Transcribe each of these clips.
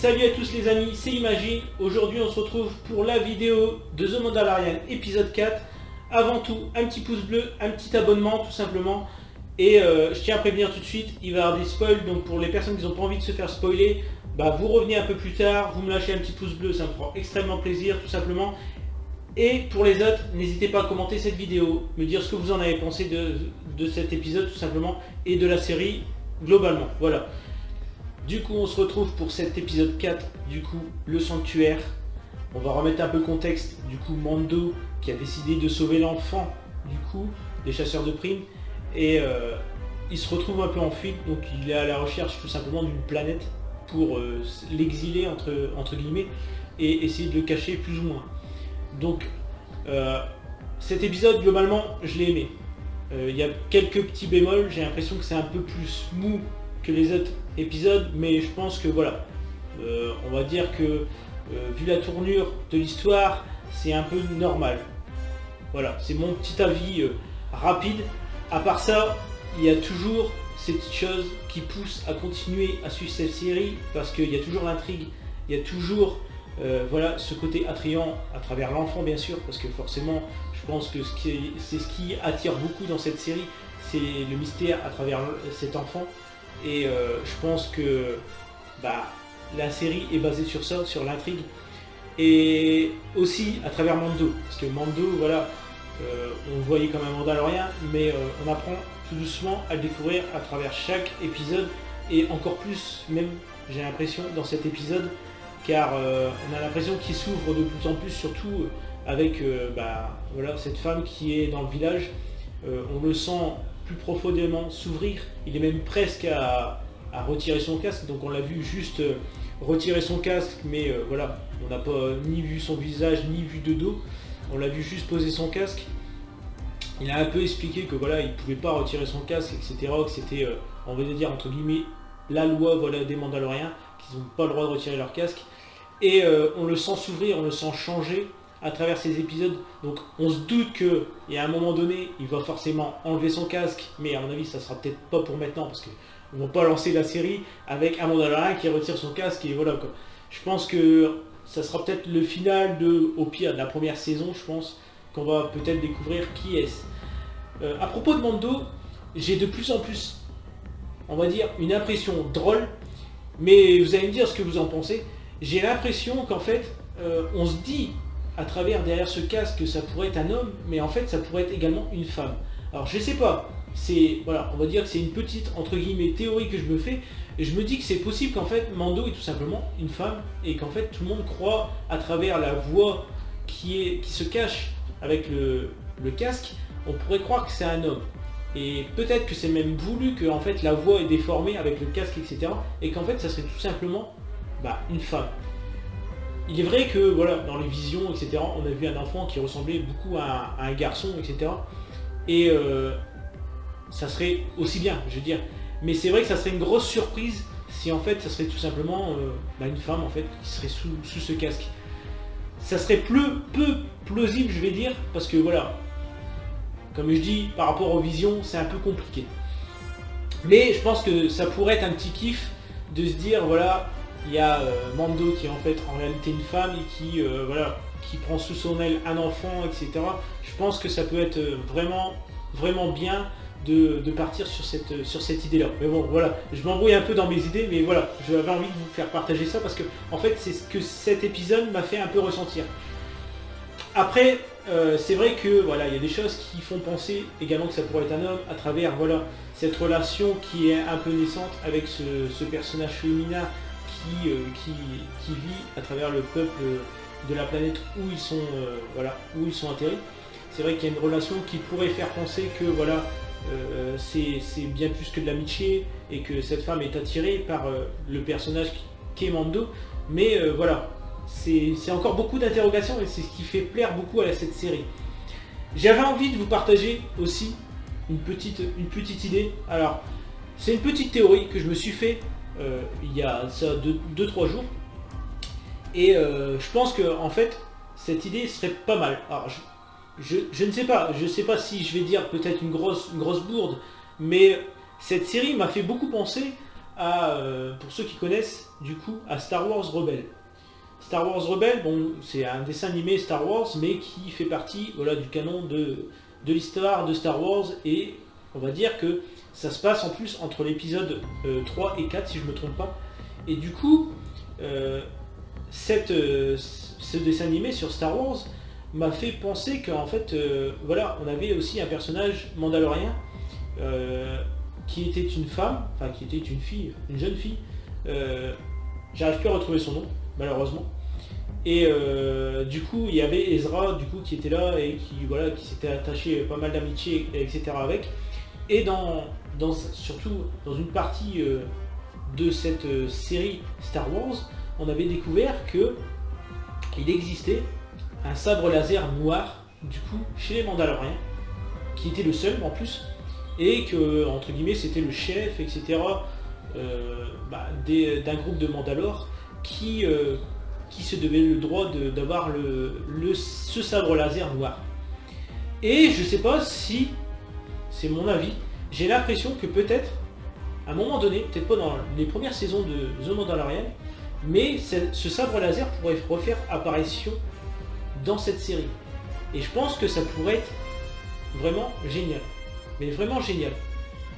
Salut à tous les amis, c'est Imagine. Aujourd'hui on se retrouve pour la vidéo de The Mandalorian épisode 4. Avant tout, un petit pouce bleu, un petit abonnement tout simplement. Et je tiens à prévenir tout de suite, il va y avoir des spoils, donc pour les personnes qui n'ont pas envie de se faire spoiler, vous revenez un peu plus tard, vous me lâchez un petit pouce bleu, ça me fera extrêmement plaisir tout simplement. Et pour les autres, n'hésitez pas à commenter cette vidéo, me dire ce que vous en avez pensé de cet épisode tout simplement, et de la série globalement, voilà. Du coup, on se retrouve pour cet épisode 4, du coup, le sanctuaire. On va remettre un peu le contexte, du coup, Mando qui a décidé de sauver l'enfant, du coup, des chasseurs de primes. Et il se retrouve un peu en fuite, donc il est à la recherche tout simplement d'une planète pour l'exiler, entre guillemets, et essayer de le cacher plus ou moins. Donc, cet épisode, globalement, je l'ai aimé. Il y a quelques petits bémols, j'ai l'impression que c'est un peu plus mou que les autres épisodes, mais je pense que voilà, on va dire que vu la tournure de l'histoire, c'est un peu normal. Voilà, c'est mon petit avis rapide. À part ça, il y a toujours ces petites choses qui poussent à continuer à suivre cette série, parce qu'il y a toujours l'intrigue, il y a toujours voilà, ce côté attrayant à travers l'enfant bien sûr, parce que forcément, je pense que c'est ce qui attire beaucoup dans cette série, c'est le mystère à travers cet enfant. Et je pense que la série est basée sur ça, sur l'intrigue. Et aussi à travers Mando. Parce que Mando, voilà, on le voyait comme un Mandalorien, mais on apprend tout doucement à le découvrir à travers chaque épisode. Et encore plus, même, j'ai l'impression, dans cet épisode. Car on a l'impression qu'il s'ouvre de plus en plus, surtout avec voilà, cette femme qui est dans le village. On le sent plus profondément s'ouvrir, il est même presque à retirer son casque, donc on l'a vu juste retirer son casque, mais voilà, on n'a pas ni vu son visage, ni vu de dos, on l'a vu juste poser son casque. Il a un peu expliqué que voilà, il pouvait pas retirer son casque, etc., que c'était, on va dire entre guillemets, la loi, voilà, des Mandaloriens, qu'ils n'ont pas le droit de retirer leur casque, et on le sent s'ouvrir, on le sent changer à travers ces épisodes. Donc on se doute qu'il y a un moment donné, il va forcément enlever son casque, mais à mon avis ça sera peut-être pas pour maintenant, parce que on va pas lancer la série avec un Mandalorian qui retire son casque et voilà quoi. Je pense que ça sera peut-être le final au pire de la première saison, je pense qu'on va peut-être découvrir qui est-ce. À propos de Mando, j'ai de plus en plus, on va dire, une impression drôle, mais vous allez me dire ce que vous en pensez. J'ai l'impression qu'en fait, on se dit à travers derrière ce casque que ça pourrait être un homme, mais en fait ça pourrait être également une femme. Alors je sais pas, c'est voilà, on va dire que c'est une petite entre guillemets théorie que je me fais, et je me dis que c'est possible qu'en fait Mando est tout simplement une femme, et qu'en fait tout le monde croit à travers la voix qui se cache avec le casque, on pourrait croire que c'est un homme. Et peut-être que c'est même voulu que en fait la voix est déformée avec le casque, etc. Et qu'en fait ça serait tout simplement une femme. Il est vrai que voilà, dans les visions, etc., on a vu un enfant qui ressemblait beaucoup à un garçon, etc. Et ça serait aussi bien, je veux dire. Mais c'est vrai que ça serait une grosse surprise si en fait ça serait tout simplement une femme en fait qui serait sous ce casque. Ça serait peu plausible, je vais dire, parce que voilà, comme je dis, par rapport aux visions, c'est un peu compliqué. Mais je pense que ça pourrait être un petit kiff de se dire voilà, il y a Mando qui est en fait en réalité une femme et qui voilà, qui prend sous son aile un enfant, etc. Je pense que ça peut être vraiment bien de partir sur cette idée-là. Mais bon, voilà, je m'embrouille un peu dans mes idées, mais voilà, j'avais envie de vous faire partager ça parce que en fait c'est ce que cet épisode m'a fait un peu ressentir. Après, c'est vrai que voilà, il y a des choses qui font penser également que ça pourrait être un homme à travers voilà, cette relation qui est un peu naissante avec ce personnage féminin qui vit à travers le peuple de la planète où ils sont, voilà, où ils sont atterris. C'est vrai qu'il y a une relation qui pourrait faire penser que voilà, c'est bien plus que de l'amitié et que cette femme est attirée par le personnage qu'est Mando. Mais voilà, c'est encore beaucoup d'interrogations et c'est ce qui fait plaire beaucoup à cette série. J'avais envie de vous partager aussi une petite idée. Alors, c'est une petite théorie que je me suis fait il y a ça 2-3 jours, et je pense que en fait cette idée serait pas mal. Alors je ne sais pas, si je vais dire peut-être une grosse bourde, mais cette série m'a fait beaucoup penser pour ceux qui connaissent, du coup, à Star Wars Rebels. Star Wars Rebels, bon, c'est un dessin animé Star Wars, mais qui fait partie, voilà, du canon de l'histoire de Star Wars, et on va dire que ça se passe en plus entre l'épisode 3 et 4, si je ne me trompe pas. Et du coup, ce dessin animé sur Star Wars m'a fait penser qu'en fait, voilà, on avait aussi un personnage mandalorien qui était une femme, enfin qui était une fille, une jeune fille. J'arrive plus à retrouver son nom, malheureusement. Et du coup, il y avait Ezra, du coup, qui était là et qui s'était attaché pas mal d'amitié, etc. avec. Et surtout dans une partie de cette série Star Wars, on avait découvert que il existait un sabre laser noir, du coup, chez les Mandaloriens, qui était le seul en plus, et que, entre guillemets, c'était le chef, etc., d'un groupe de Mandalore qui se devait le droit d'avoir ce sabre laser noir. Et je sais pas si, c'est mon avis, j'ai l'impression que peut-être, à un moment donné, peut-être pas dans les premières saisons de The Mandalorian, mais ce sabre laser pourrait refaire apparition dans cette série. Et je pense que ça pourrait être vraiment génial. Mais vraiment génial.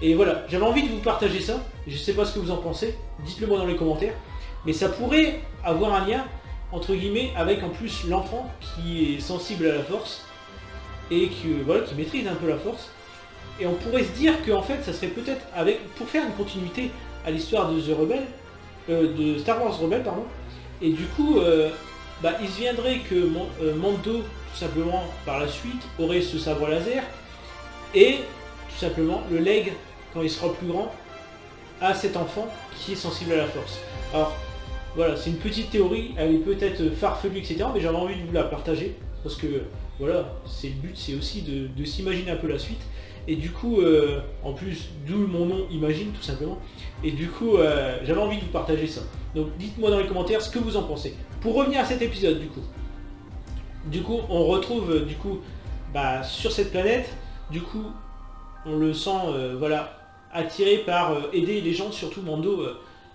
Et voilà, j'avais envie de vous partager ça. Je sais pas ce que vous en pensez. Dites-le moi dans les commentaires. Mais ça pourrait avoir un lien, entre guillemets, avec en plus l'enfant qui est sensible à la force. Et qui maîtrise un peu la force. Et on pourrait se dire qu'en fait, ça serait peut-être pour faire une continuité à l'histoire de de Star Wars Rebels, pardon. Et du coup, il se viendrait que Mando, tout simplement, par la suite, aurait ce sabre laser. Et, tout simplement, le lègue, quand il sera plus grand, à cet enfant qui est sensible à la force. Alors, voilà, c'est une petite théorie, elle est peut-être farfelue, etc. Mais j'avais envie de vous la partager. Parce que, voilà, le but, c'est aussi de s'imaginer un peu la suite. Et du coup, en plus, d'où mon nom Imagine, tout simplement. Et du coup, j'avais envie de vous partager ça. Donc dites-moi dans les commentaires ce que vous en pensez. Pour revenir à cet épisode, du coup, on retrouve sur cette planète. Du coup, on le sent, attiré par aider les gens, surtout Mando.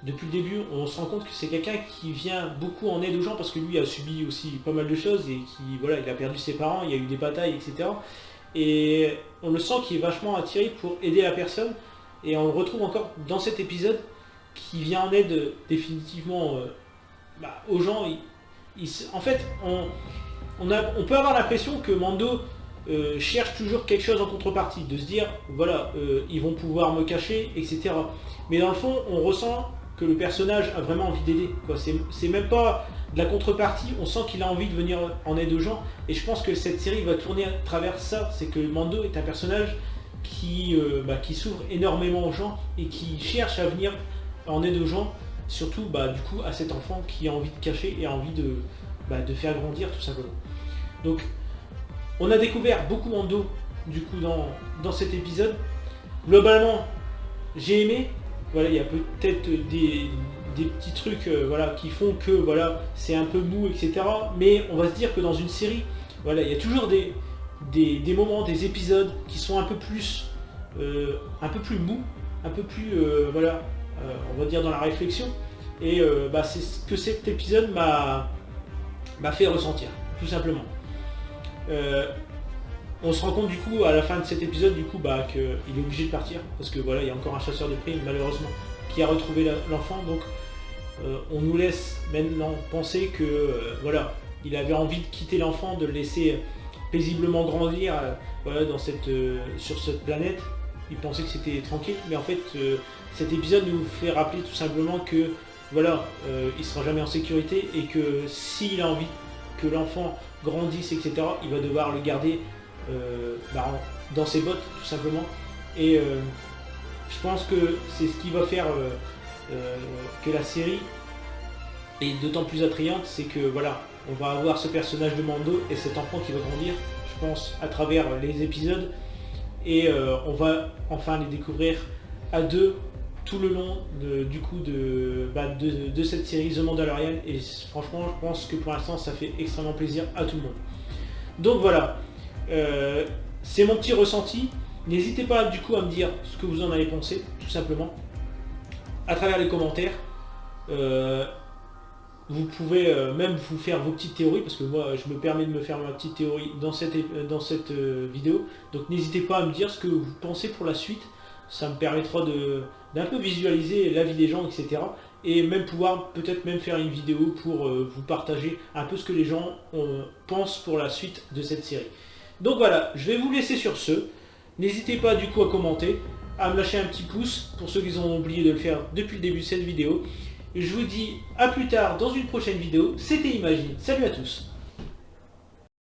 Depuis le début, on se rend compte que c'est quelqu'un qui vient beaucoup en aide aux gens parce que lui a subi aussi pas mal de choses et il a perdu ses parents, il y a eu des batailles, etc. Et on le sent qu'il est vachement attiré pour aider la personne. Et on le retrouve encore dans cet épisode qui vient en aide définitivement aux gens. En fait, on peut avoir l'impression que Mando cherche toujours quelque chose en contrepartie. De se dire, voilà, ils vont pouvoir me cacher, etc. Mais dans le fond, on ressent que le personnage a vraiment envie d'aider. C'est même pas de la contrepartie, on sent qu'il a envie de venir en aide aux gens. Et je pense que cette série va tourner à travers ça. C'est que Mando est un personnage qui s'ouvre énormément aux gens et qui cherche à venir en aide aux gens. Surtout du coup à cet enfant qui a envie de cacher et a envie de faire grandir tout simplement. Donc on a découvert beaucoup Mando du coup dans cet épisode. Globalement, j'ai aimé. Voilà, il y a peut-être des petits trucs qui font que c'est un peu mou, etc. Mais on va se dire que dans une série, il y a toujours des moments, des épisodes qui sont un peu plus mou, un peu plus on va dire dans la réflexion. Et c'est ce que cet épisode m'a fait ressentir, tout simplement. On se rend compte du coup à la fin de cet épisode qu'il est obligé de partir parce que il y a encore un chasseur de primes malheureusement qui a retrouvé l'enfant. Donc on nous laisse maintenant penser que il avait envie de quitter l'enfant, de le laisser paisiblement grandir sur cette planète. Il pensait que c'était tranquille, mais en fait cet épisode nous fait rappeler tout simplement que il sera jamais en sécurité et que s'il a envie que l'enfant grandisse, etc., il va devoir le garder dans ses bottes tout simplement. Et je pense que c'est ce qui va faire que la série est d'autant plus attrayante, c'est que on va avoir ce personnage de Mando et cet enfant qui va grandir, je pense, à travers les épisodes, et on va enfin les découvrir à deux tout le long de cette série The Mandalorian. Et franchement, je pense que pour l'instant ça fait extrêmement plaisir à tout le monde. Donc voilà, c'est mon petit ressenti. N'hésitez pas du coup à me dire ce que vous en avez pensé, tout simplement. à travers les commentaires. Vous pouvez même vous faire vos petites théories, parce que moi je me permets de me faire ma petite théorie dans cette vidéo. Donc n'hésitez pas à me dire ce que vous pensez pour la suite. Ça me permettra d'un peu visualiser la vie des gens, etc. Et même pouvoir peut-être même faire une vidéo pour vous partager un peu ce que les gens pensent pour la suite de cette série. Donc voilà, je vais vous laisser sur ce. N'hésitez pas du coup à commenter, à me lâcher un petit pouce pour ceux qui ont oublié de le faire depuis le début de cette vidéo. Je vous dis à plus tard dans une prochaine vidéo. C'était Imagine. Salut à tous.